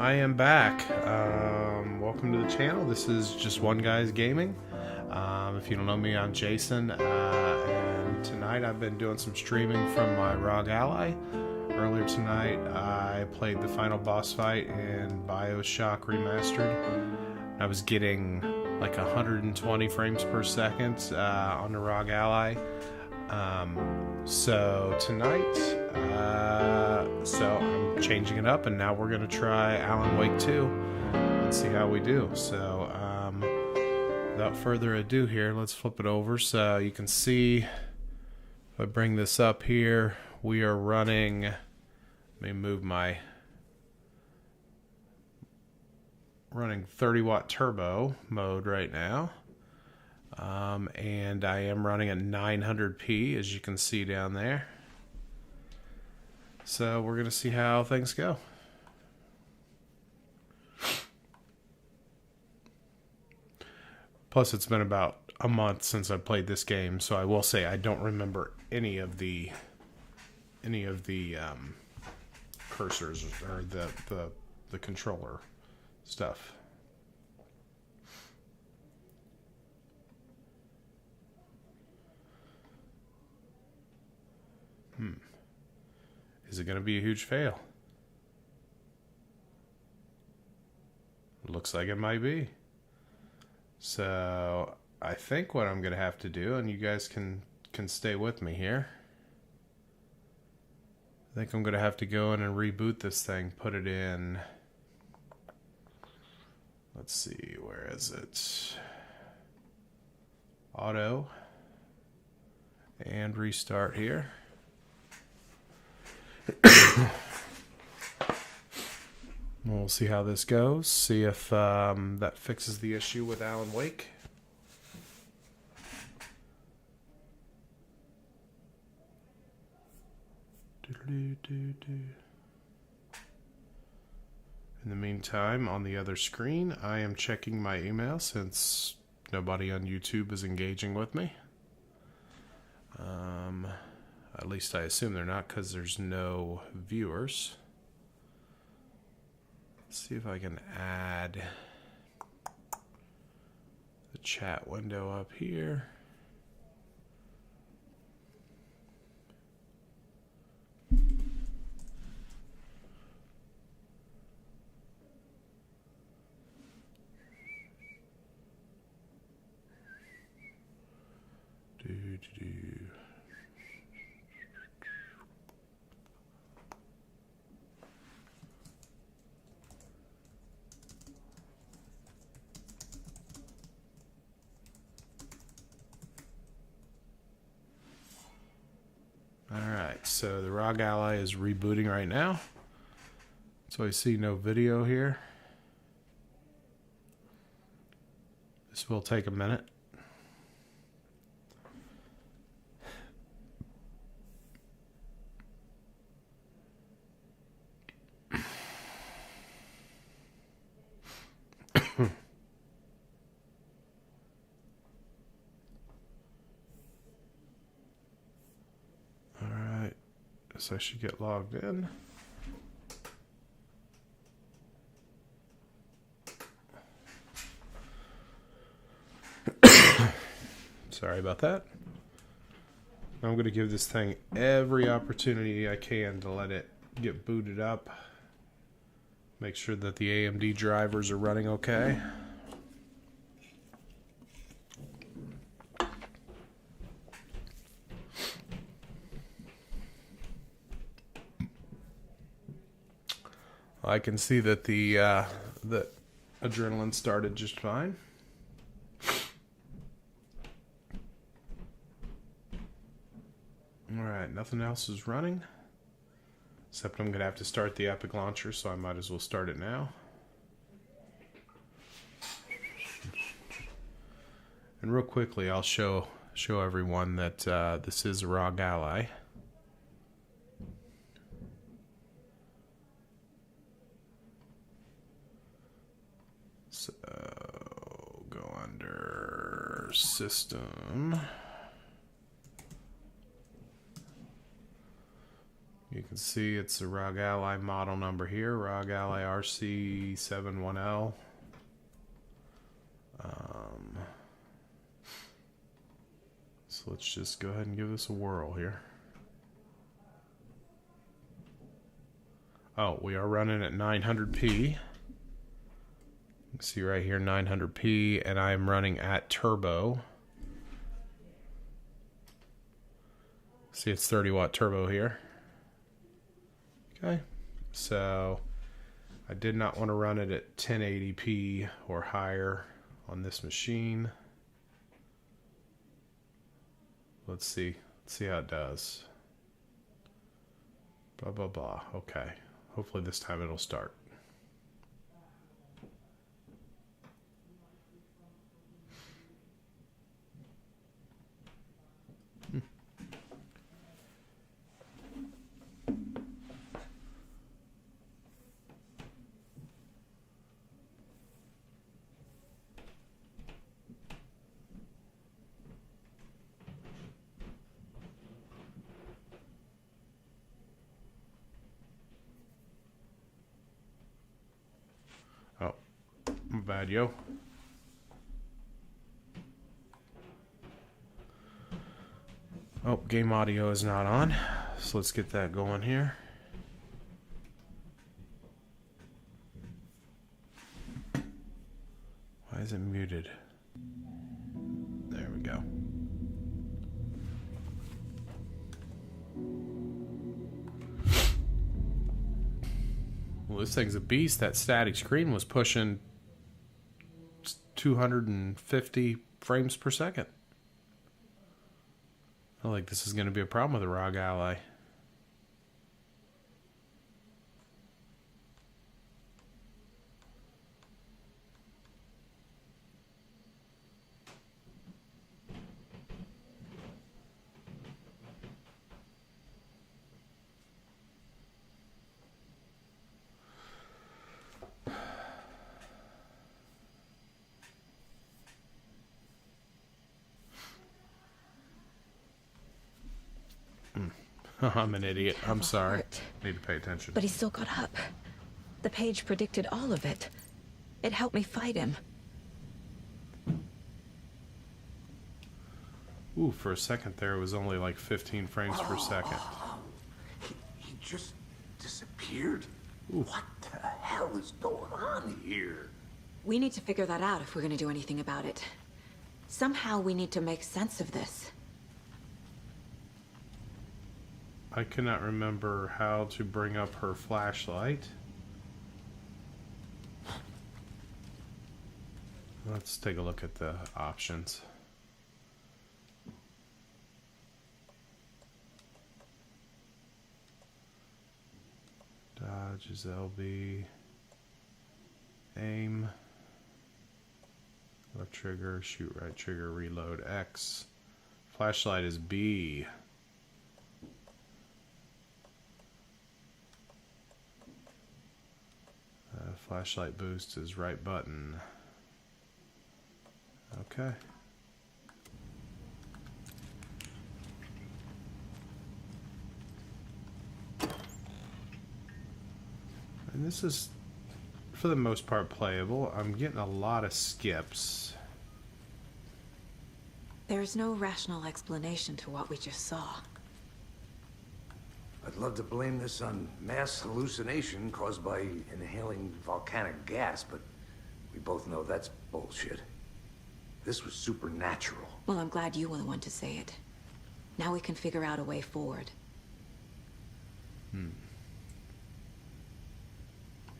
I am back. Welcome to the channel. This is Just One Guy's Gaming. If you don't know me, I'm Jason, and tonight I've been doing some streaming from my ROG Ally. Earlier tonight, I played the final boss fight in BioShock Remastered. I was getting like 120 frames per second on the ROG Ally. So tonight, I'm changing it up, and now we're going to try Alan Wake 2 and see how we do. So without further ado here, let's flip it over so you can see. If I bring this up here, we are running, let me move my, running 30 watt turbo mode right now. And I am running at 900p, as you can see down there. So we're going to see how things go. Plus, it's been about a month since I played this game, so I will say I don't remember any of the cursors or the controller stuff. Is it going to be a huge fail? Looks like it might be. So I think what I'm going to have to do, and you guys can stay with me here, I think I'm going to have to go in and reboot this thing, put it in, let's see, where is it? Auto, and restart here. We'll see how this goes. See if that fixes the issue with Alan Wake. In the meantime, on the other screen, I am checking my email since nobody on YouTube is engaging with me. At least I assume they're not, because there's no viewers. Let's see if I can add the chat window up here. Alright, so the ROG Ally is rebooting right now. So I see no video here. This will take a minute. So I should get logged in. Sorry about that. I'm going to give this thing every opportunity I can to let it get booted up. Make sure that the AMD drivers are running okay. I can see that the adrenaline started just fine. Alright, nothing else is running. Except I'm going to have to start the Epic Launcher, so I might as well start it now. And real quickly, I'll show everyone that this is a ROG Ally. So, go under System. You can see it's a ROG Ally model number here, ROG Ally RC71L. So let's just go ahead and give this a whirl here. Oh, we are running at 900p. You can see right here 900p, and I'm running at turbo. See, it's 30-watt turbo here. Okay, so I did not want to run it at 1080p or higher on this machine. Let's see how it does. Blah, blah, blah. Okay, hopefully this time it'll start. Oh, my bad, yo. Oh, game audio is not on, so let's get that going here. Why is it muted? There we go. Well, this thing's a beast. That static screen was pushing 250 frames per second. I feel like this is going to be a problem with the ROG Ally. I'm an idiot. I'm sorry. Need to pay attention. But he still got up. The page predicted all of it. It helped me fight him. Ooh, for a second there, it was only like 15 frames per second. He just disappeared? Ooh. What the hell is going on here? We need to figure that out if we're gonna do anything about it. Somehow we need to make sense of this. I cannot remember how to bring up her flashlight. Let's take a look at the options. Dodge is LB. Aim. Left trigger, shoot right trigger, reload X. Flashlight is B. Flashlight boost is right button. Okay. And this is, for the most part, playable. I'm getting a lot of skips. There's no rational explanation to what we just saw. I'd love to blame this on mass hallucination caused by inhaling volcanic gas, but we both know that's bullshit. This was supernatural. Well, I'm glad you were the one to say it. Now we can figure out a way forward.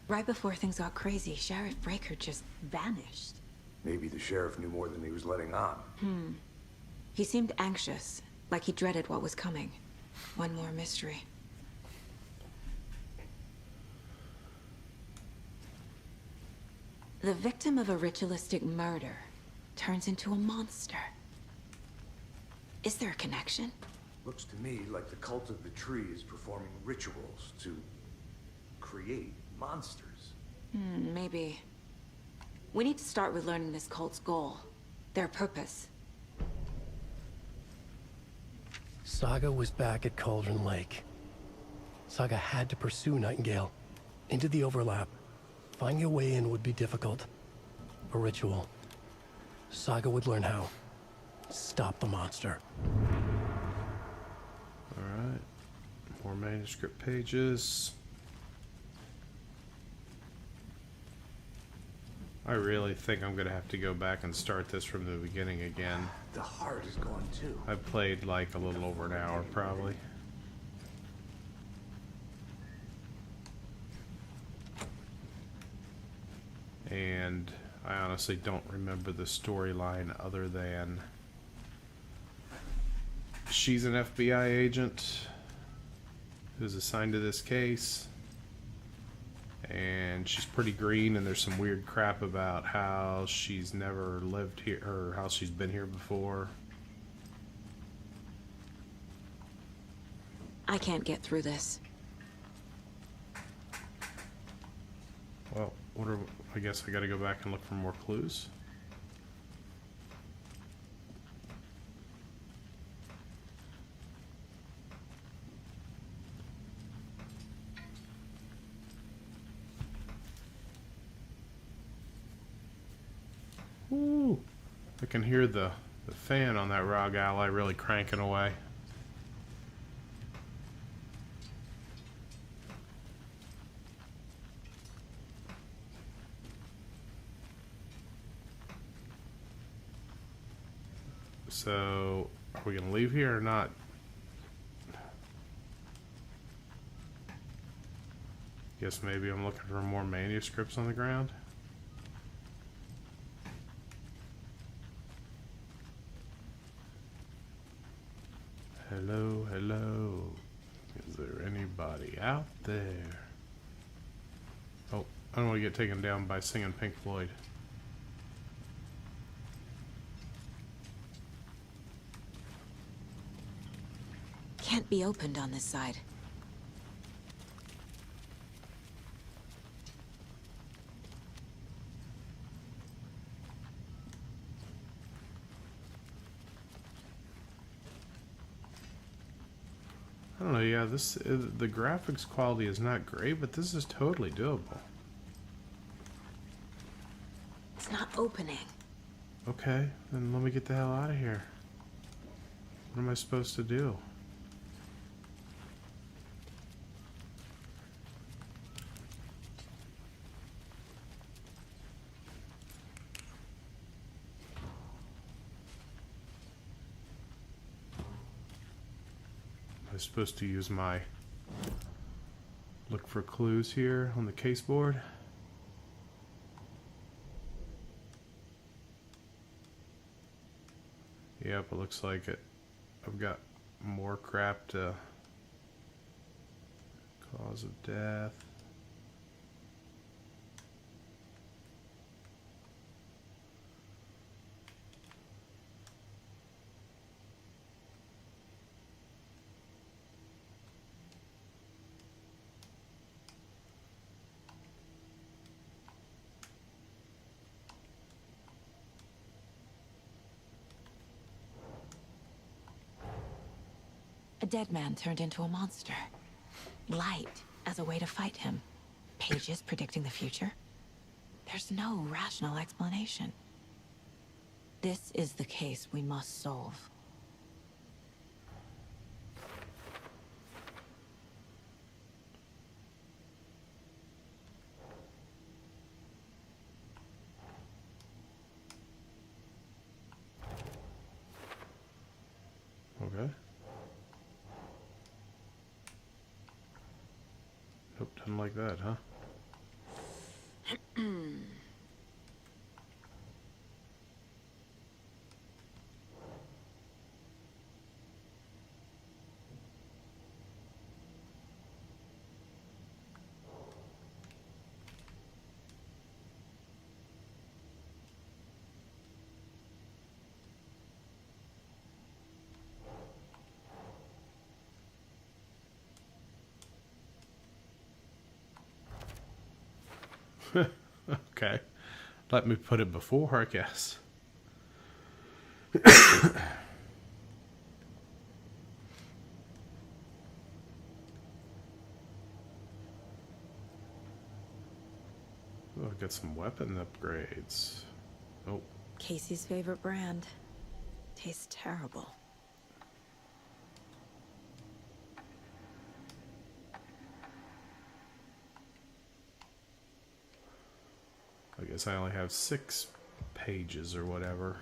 Right before things got crazy, Sheriff Breaker just vanished. Maybe the sheriff knew more than he was letting on. He seemed anxious, like he dreaded what was coming. One more mystery. The victim of a ritualistic murder turns into a monster. Is there a connection? Looks to me like the cult of the tree is performing rituals to create monsters. Maybe. We need to start with learning this cult's goal. Their purpose. Saga was back at Cauldron Lake. Saga had to pursue Nightingale into the overlap. Finding a way in would be difficult. A ritual. Saga would learn how. Stop the monster. Alright. More manuscript pages. I really think I'm going to have to go back and start this from the beginning again. The heart is gone too. I've played like a little over an hour probably. And I honestly don't remember the storyline other than she's an FBI agent who's assigned to this case, and she's pretty green, and there's some weird crap about how she's never lived here or how she's been here before. I can't get through this. Well, I guess I gotta go back and look for more clues. Ooh, I can hear the fan on that ROG Ally really cranking away. So, are we gonna leave here or not? Guess maybe I'm looking for more manuscripts on the ground. Hello, hello. Is there anybody out there? Oh, I don't want to get taken down by singing Pink Floyd. Can't be opened on this side. I don't know, yeah, the graphics quality is not great, but this is totally doable. It's not opening. Okay, then let me get the hell out of here. What am I supposed to do? I'm supposed to use my look for clues here on the case board. Yep, it looks like it. I've got more crap to cause of death. A dead man turned into a monster. Light as a way to fight him. Pages predicting the future. There's no rational explanation. This is the case we must solve. Okay. Nope, didn't like that, huh? Okay. Let me put it before, I guess. look at some weapon upgrades. Oh, Casey's favorite brand. Tastes terrible. I guess I only have 6 pages or whatever.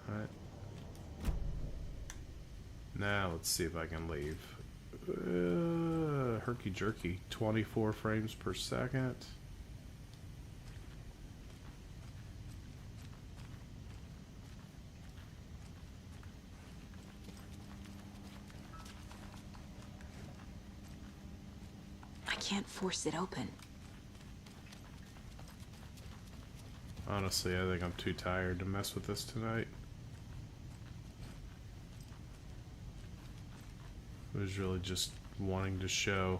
Alright. Now let's see if I can leave. Herky jerky. 24 frames per second. I can't force it open. Honestly, I think I'm too tired to mess with this tonight. I was really just wanting to show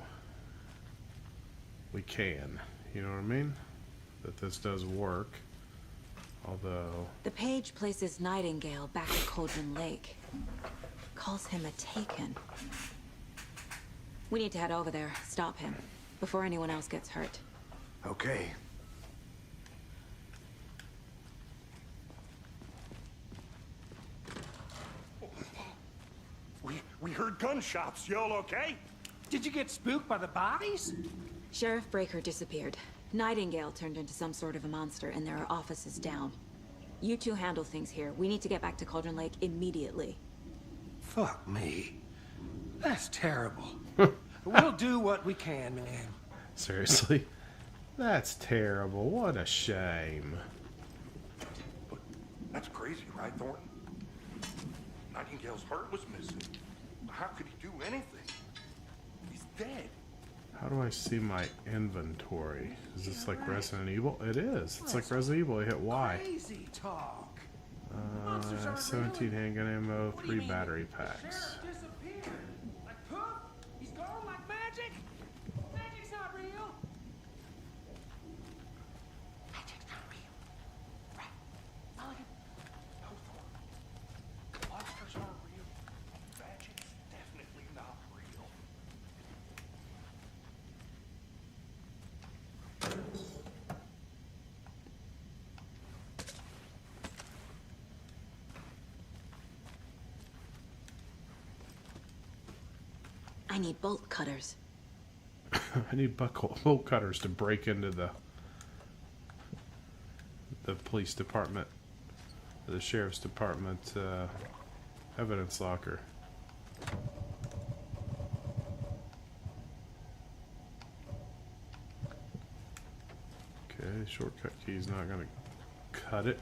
we can, you know what I mean? That this does work. Although... The page places Nightingale back at Cauldron Lake. Calls him a Taken. We need to head over there, stop him, before anyone else gets hurt. Okay. We heard gunshots. Y'all okay? Did you get spooked by the bodies? Sheriff Breaker disappeared. Nightingale turned into some sort of a monster, and there are offices down. You two handle things here. We need to get back to Cauldron Lake immediately. Fuck me. That's terrible. We'll do what we can, man. Seriously? That's terrible. What a shame. But that's crazy, right, Thornton? Nightingale's heart was missing. How could he do anything? He's dead. How do I see my inventory? Is this like Resident Evil? It is. It's like Resident Evil. I hit Y. Crazy talk. 17 handgun ammo, 3 battery packs. Sheriff disappeared. Like poof? He's gone like magic? Magic's not real. Magic's not real. Right. Mulligan. No, Thornton. Monsters aren't real. Magic's definitely not real. I need bolt cutters. I need bolt cutters to break into the police department, the sheriff's department evidence locker. Okay, shortcut key's not gonna cut it.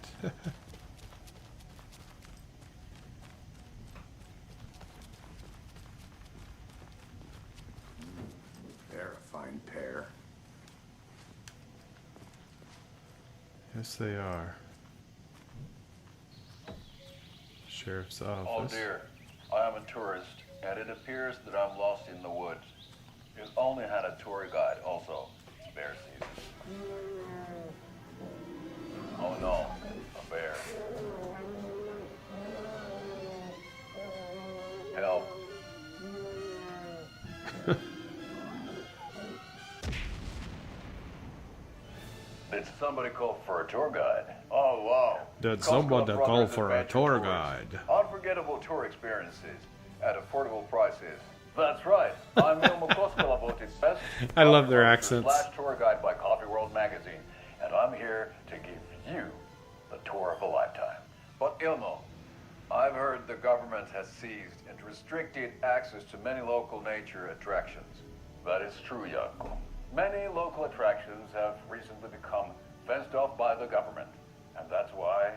They're a fine pair. Yes, they are. Sheriff's office. Oh dear, I am a tourist, and it appears that I'm lost in the woods. You only had a tour guide, also. It's bear season. Oh no, a bear. Help. Did somebody call for a tour guide? Oh wow. Did Costco someone call Brothers for a Adventure tour Tours. guide? Unforgettable tour experiences at affordable prices. That's right. I'm Neil McCoskell, voted best. I love their Coffee accents. Slash tour guide by Coffee World magazine, and I'm here to give you the tour of a lifetime. But Ilmo, I've heard the government has seized and restricted access to many local nature attractions. That is true, Jaakko. Many local attractions have recently become fenced off by the government, and that's why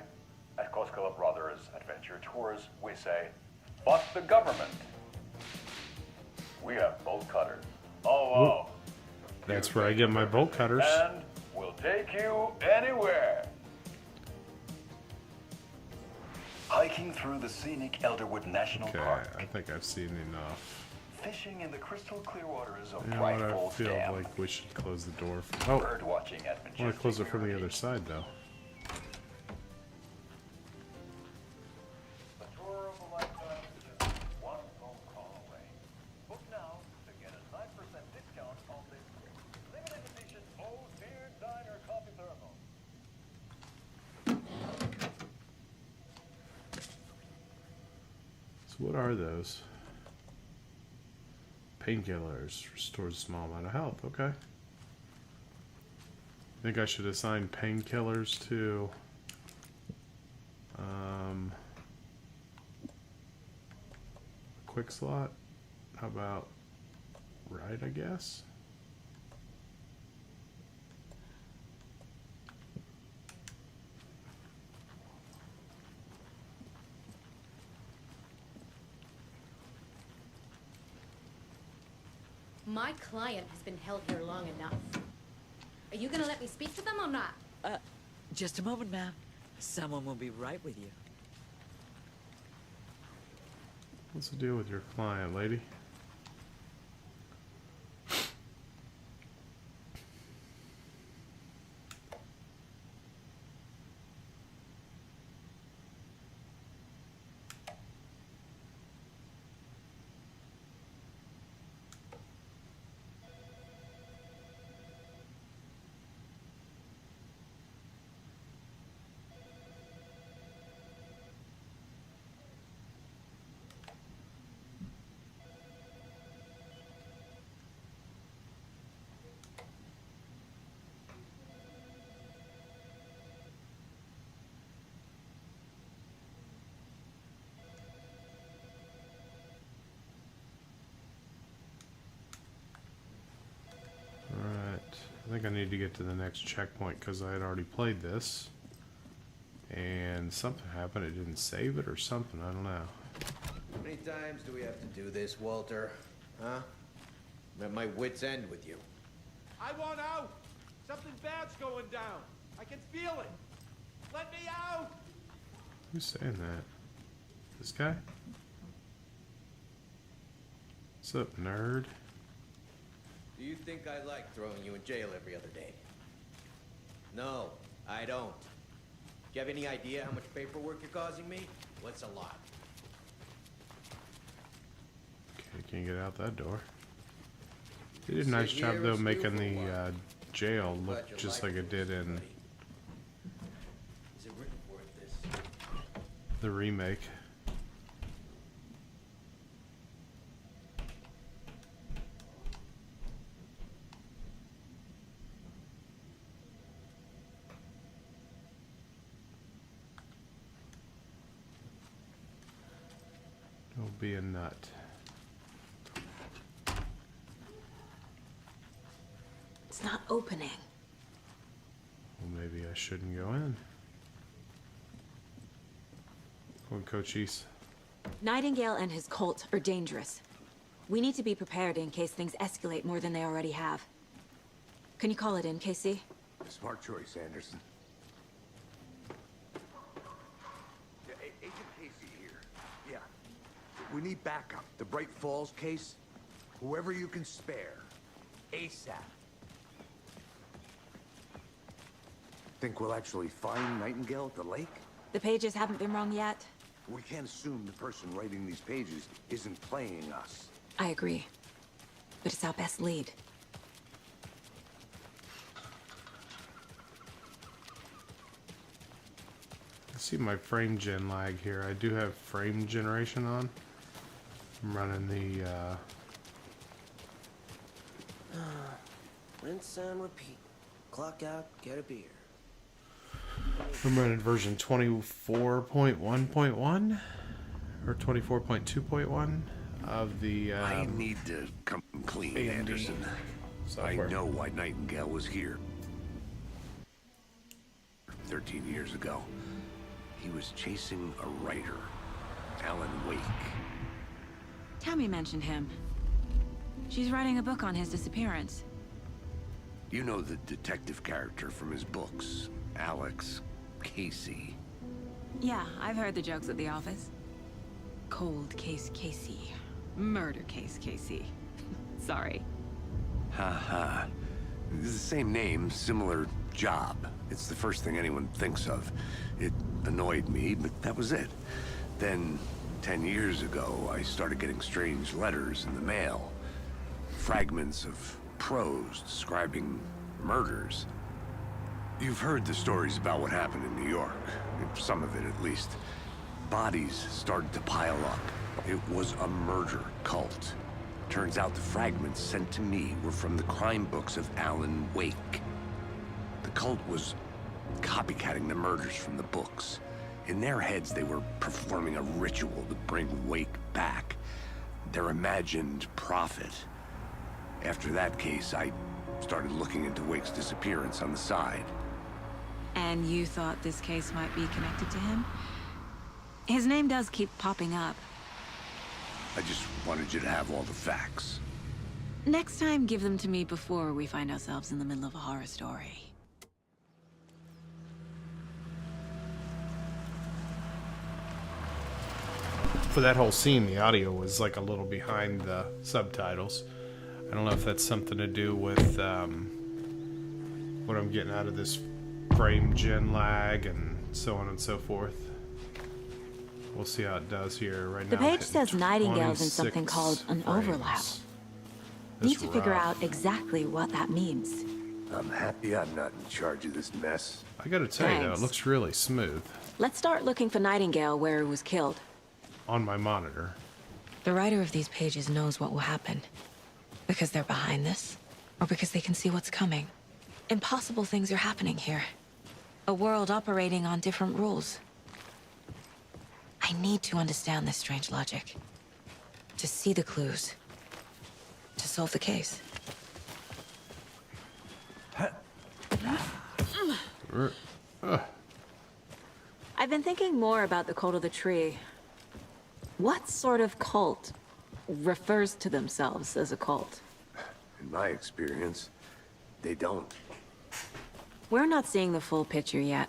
at Koskela Brothers Adventure Tours we say, fuck the government. We have bolt cutters. Oh, That's where I get my bolt cutters. and we'll take you anywhere. Hiking through the scenic Elderwood National Okay, Park. I think I've seen enough. Fishing in the crystal clear waters of You know what? Bright I Falls feel Dam. like we should close the door. Oh, Bird watching at I want majestic to close it from the Heritage. other side, though. The tour of a lifetime is just one phone call away. Book now to get a 9% discount on this limited edition Old Beer Diner coffee what are those? Painkillers. Restores a small amount of health. Okay. I think I should assign painkillers to quick slot. How about right, I guess? My client has been held here long enough. Are you gonna let me speak to them or not? Just a moment, ma'am. Someone will be right with you. What's the deal with your client, lady? I think I need to get to the next checkpoint because I had already played this. And something happened. It didn't save it or something. I don't know. How many times do we have to do this, Walter? Huh? I'm at my wit's end with you. I want out! Something bad's going down. I can feel it. Let me out! Who's saying that? This guy? What's up, nerd? Do you think I like throwing you in jail every other day? No, I don't. Do you have any idea how much paperwork you're causing me? What's a lot? Okay, can't get out that door. They did a nice job though making the jail look just like it did in Is it written for it, this? the remake. Don't be a nut. It's not opening. Well, maybe I shouldn't go in. Come on, Cochise. Nightingale and his cult are dangerous. We need to be prepared in case things escalate more than they already have. Can you call it in, Casey? Smart choice, Anderson. Yeah, Agent Casey here. Yeah. We need backup. The Bright Falls case. Whoever you can spare. ASAP. Think we'll actually find Nightingale at the lake? The pages haven't been wrong yet. We can't assume the person writing these pages isn't playing us. I agree. But it's our best lead. I see my frame gen lag here. I do have frame generation on. I'm running the Rinse and repeat. Clock out, get a beer. I'm running version 24.1.1 or 24.2.1 of the I need to come clean, Anderson. software. I know why Nightingale was here. 13 years ago. He was chasing a writer, Alan Wake. Tammy mentioned him. She's writing a book on his disappearance. You know the detective character from his books, Alex Casey. Yeah, I've heard the jokes at the office. Cold case Casey. Murder case Casey. Sorry. Ha. It's the same name, similar job. It's the first thing anyone thinks of. It annoyed me, but that was it. Then, 10 years ago, I started getting strange letters in the mail. Fragments of prose describing murders. You've heard the stories about what happened in New York. Some of it, at least. Bodies started to pile up. It was a murder cult. Turns out the fragments sent to me were from the crime books of Alan Wake. The cult was copycatting the murders from the books. In their heads, they were performing a ritual to bring Wake back. Their imagined prophet. After that case, I started looking into Wake's disappearance on the side. And you thought this case might be connected to him? His name does keep popping up. I just wanted you to have all the facts. Next time, give them to me before we find ourselves in the middle of a horror story. For that whole scene, the audio was like a little behind the subtitles. I don't know if that's something to do with what I'm getting out of this frame gen lag and so on and so forth. We'll see how it does here right now. The page says Nightingale's in something called an overlap. Need to figure out exactly what that means. I'm happy I'm not in charge of this mess. I gotta tell you though, it looks really smooth. Let's start looking for Nightingale where he was killed. On my monitor. The writer of these pages knows what will happen. Because they're behind this, or because they can see what's coming. Impossible things are happening here. A world operating on different rules. I need to understand this strange logic. To see the clues. To solve the case. I've been thinking more about the cult of the tree. What sort of cult refers to themselves as a cult? In my experience, they don't. We're not seeing the full picture yet.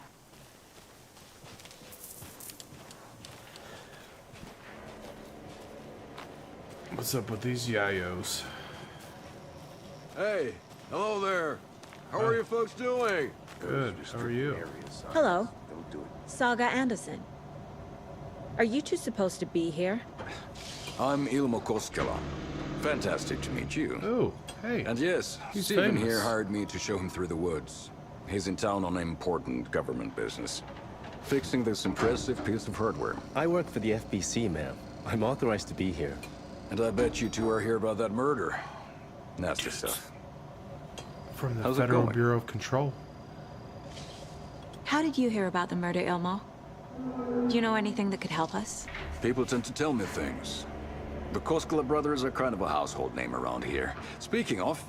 What's up with these yayos? Hey, hello there. How are you folks doing? Good, how are you? Hello. Saga Anderson. Are you two supposed to be here? I'm Ilmo Koskela. Fantastic to meet you. Oh, hey. And yes, He's Steven famous. here hired me to show him through the woods. He's in town on important government business. Fixing this impressive piece of hardware. I work for the FBC, ma'am. I'm authorized to be here. And I bet you two are here about that murder. Nasty stuff. From the How's it Federal going? Bureau of Control. How did you hear about the murder, Ilmo? Do you know anything that could help us? People tend to tell me things. The Koskela brothers are kind of a household name around here. Speaking of,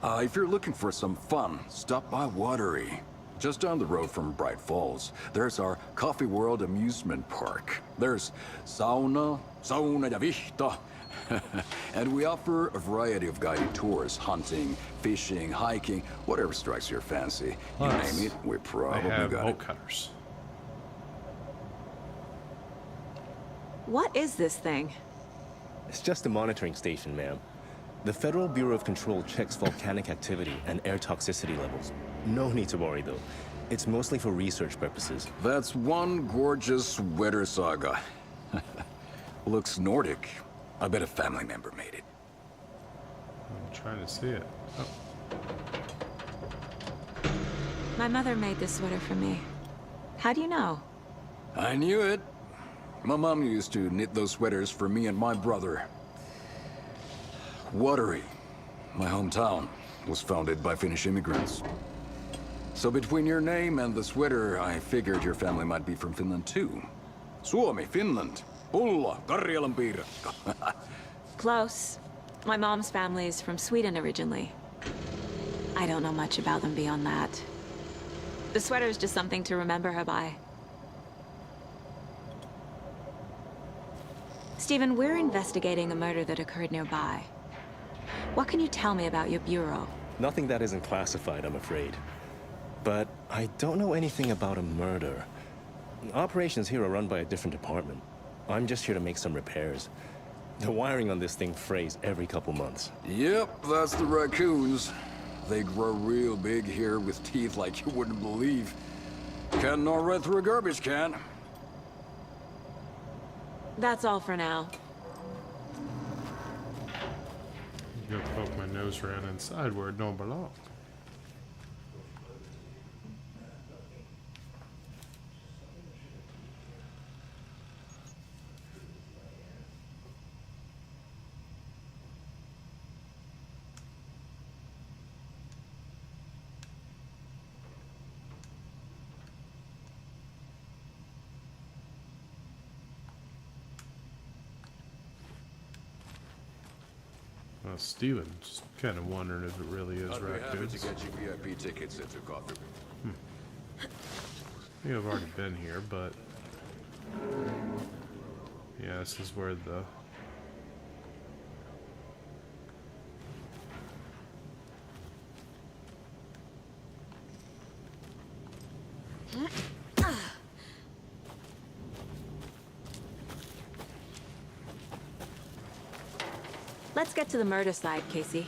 if you're looking for some fun, stop by Watery. Just down the road from Bright Falls, there's our Coffee World amusement park. There's sauna ja vihta. And we offer a variety of guided tours, hunting, fishing, hiking, whatever strikes your fancy. You Plus, name it, we They probably have got bolt it. cutters. What is this thing? It's just a monitoring station, ma'am. The Federal Bureau of Control checks volcanic activity and air toxicity levels. No need to worry, though. It's mostly for research purposes. That's one gorgeous weather saga. Looks Nordic. I bet a family member made it. I'm trying to see it. Oh. My mother made this sweater for me. How do you know? I knew it. My mom used to knit those sweaters for me and my brother. Watery, my hometown, was founded by Finnish immigrants. So between your name and the sweater, I figured your family might be from Finland too. Suomi, Finland. Pulla, Karjalan piirakka. Close. My mom's family is from Sweden originally. I don't know much about them beyond that. The sweater is just something to remember her by. Stephen, we're investigating a murder that occurred nearby. What can you tell me about your bureau? Nothing that isn't classified, I'm afraid. But I don't know anything about a murder. Operations here are run by a different department. I'm just here to make some repairs. The wiring on this thing frays every couple months. Yep, that's the raccoons. They grow real big here with teeth like you wouldn't believe. Can't gnaw right through a garbage can. That's all for now. You gotta poke my nose around inside where it don't belong. Steven's kind of wondering if it really is I'd be happy raccoons. to get you VIP tickets into coffee. I think I've already been here, but yeah, this is where the Let's get to the murder side, Casey.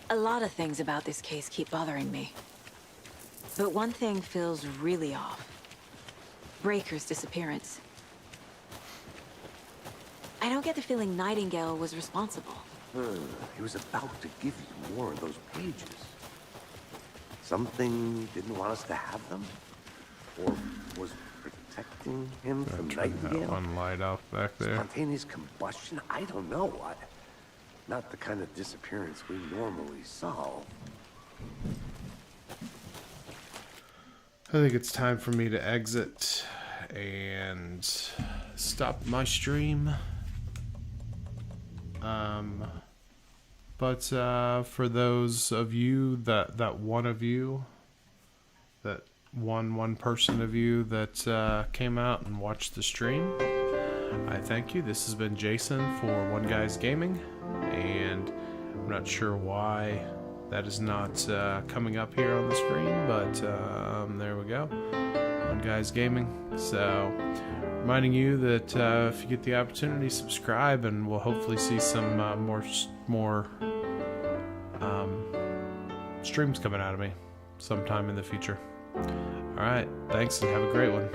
A lot of things about this case keep bothering me. But one thing feels really off. Breaker's disappearance. I don't get the feeling Nightingale was responsible. He was about to give you more of those pages. Something didn't want us to have them? Or was protecting him from turn that Nightingale? one light off back there. Spontaneous combustion? I don't know. Not the kind of disappearance we normally solve. I think it's time for me to exit and stop my stream. But for those of you that one person of you that came out and watched the stream, I thank you. This has been Jason for One Guys Gaming, and I'm not sure why that is not coming up here on the screen, but there we go. One Guys Gaming. So, reminding you that if you get the opportunity, subscribe, and we'll hopefully see some more streams coming out of me sometime in the future. All right, thanks, and have a great one.